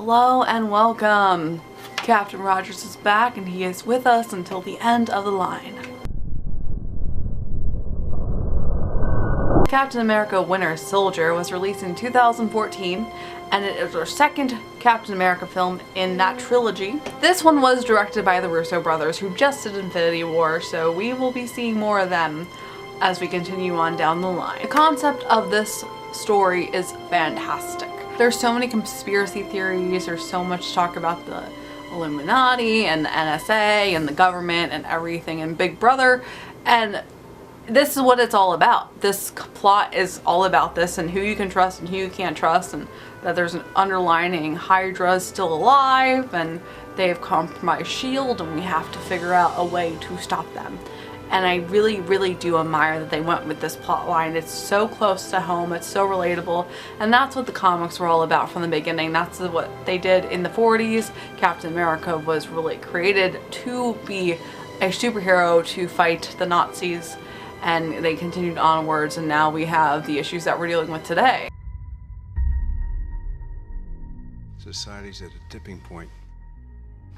Hello and welcome! Captain Rogers is back and he is with us until the end of the line. Captain America Winter Soldier was released in 2014 and it is our second Captain America film in that trilogy. This one was directed by the Russo brothers who just did Infinity War, so we will be seeing more of them as we continue on down the line. The concept of this story is fantastic. There's so many conspiracy theories, there's so much talk about the Illuminati and the NSA and the government and everything and Big Brother, and this is what it's all about. This plot is all about this and who you can trust and who you can't trust, and that there's an underlining Hydra is still alive and they have compromised S.H.I.E.L.D. and we have to figure out a way to stop them. And I really do admire that they went with this plot line. It's so close to home, it's so relatable, and that's what the comics were all about from the beginning. That's what they did in the 40s. Captain America was really created to be a superhero to fight the Nazis, and they continued onwards, and now we have the issues that we're dealing with today. Society's at a tipping point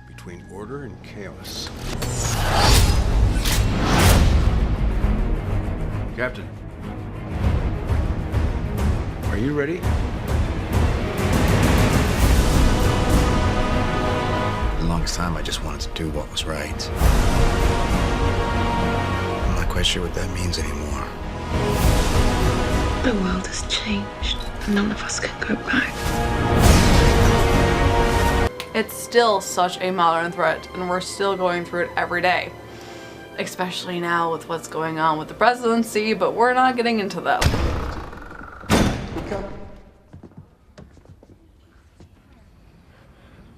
between order and chaos. Captain, are you ready? For the longest time, I just wanted to do what was right. I'm not quite sure what that means anymore. The world has changed. None of us can go back. It's still such a modern threat, and we're still going through it every day. Especially now with what's going on with the presidency, but we're not getting into that.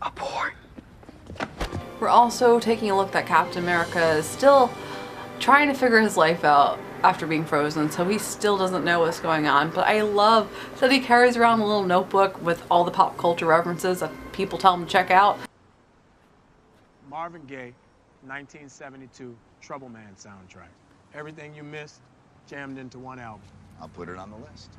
Abort. We're also taking a look that Captain America is still trying to figure his life out after being frozen, so he still doesn't know what's going on. But I love that he carries around a little notebook with all the pop culture references that people tell him to check out. Marvin Gaye, 1972 Trouble Man soundtrack. Everything you missed, jammed into one album. I'll put it on the list.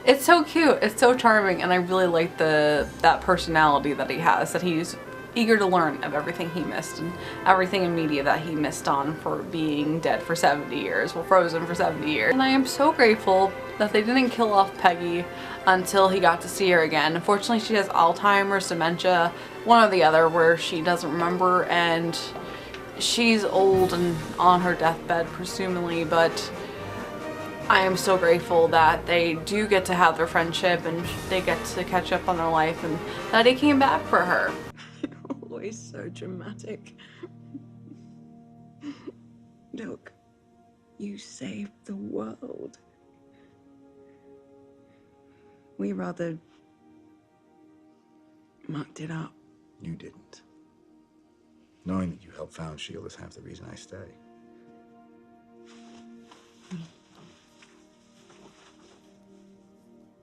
It's so cute, it's so charming, and I really like that personality that he has, that he's eager to learn of everything he missed and everything in media that he missed on for being dead for 70 years, well, frozen for 70 years. And I am so grateful that they didn't kill off Peggy until he got to see her again. Unfortunately, she has Alzheimer's, dementia, one or the other, where she doesn't remember, and she's old and on her deathbed, presumably, but I am so grateful that they do get to have their friendship and they get to catch up on their life, and that he came back for her. Always so dramatic. Look, you saved the world. We rather mucked it up. You didn't. Knowing that you helped found S.H.I.E.L.D. is half the reason I stay.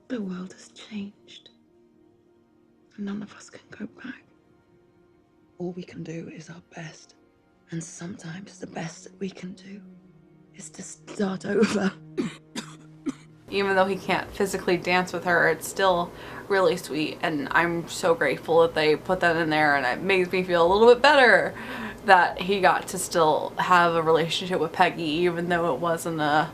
The world has changed. None of us can go back. All we can do is our best. And sometimes the best that we can do is to start over. Even though he can't physically dance with her, it's still really sweet, and I'm so grateful that they put that in there, and it makes me feel a little bit better that he got to still have a relationship with Peggy, even though it wasn't a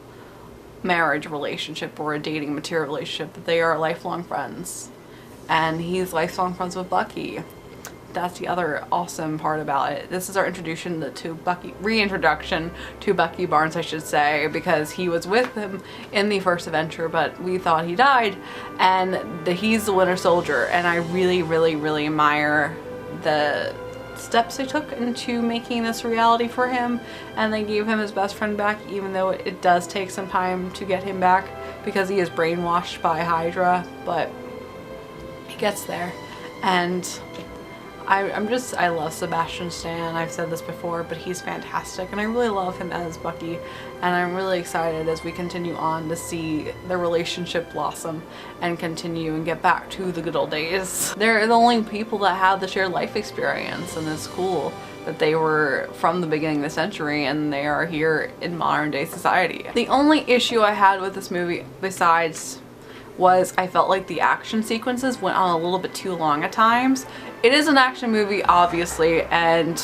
marriage relationship or a dating material relationship, that they are lifelong friends. And he's lifelong friends with Bucky. That's the other awesome part about it. This is our introduction to Bucky, reintroduction to Bucky Barnes, I should say, because he was with him in the first adventure, but we thought he died, and he's the Winter Soldier, and I really admire the steps they took into making this reality for him, and they gave him his best friend back, even though it does take some time to get him back because he is brainwashed by Hydra, but he gets there. And I love Sebastian Stan. I've said this before, but he's fantastic, and I really love him as Bucky, and I'm really excited as we continue on to see the relationship blossom and continue and get back to the good old days. They're the only people that have the shared life experience, and it's cool that they were from the beginning of the century and they are here in modern day society. The only issue I had with this movie besides was I felt like the action sequences went on a little bit too long at times. It is an action movie, obviously, and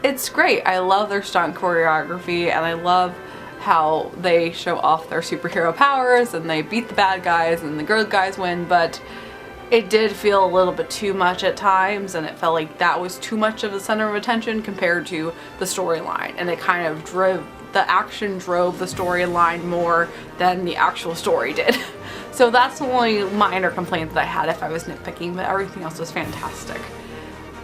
it's great. I love their stunt choreography and I love how they show off their superhero powers and they beat the bad guys and the good guys win, but it did feel a little bit too much at times, and it felt like that was too much of the center of attention compared to the storyline, and it kind of the action drove the storyline more than the actual story did. So that's the only minor complaint that I had if I was nitpicking, but everything else was fantastic.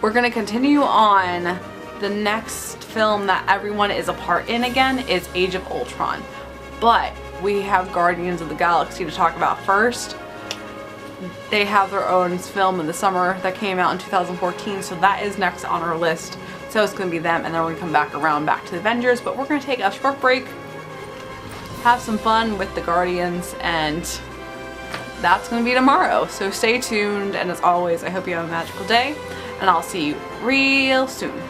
We're gonna continue on. The next film that everyone is a part in again is Age of Ultron, but we have Guardians of the Galaxy to talk about first. They have their own film in the summer that came out in 2014, so that is next on our list. So it's going to be them, and then we're going to come back to the Avengers, but we're going to take a short break, have some fun with the Guardians, and that's going to be tomorrow. So stay tuned, and as always, I hope you have a magical day, and I'll see you real soon.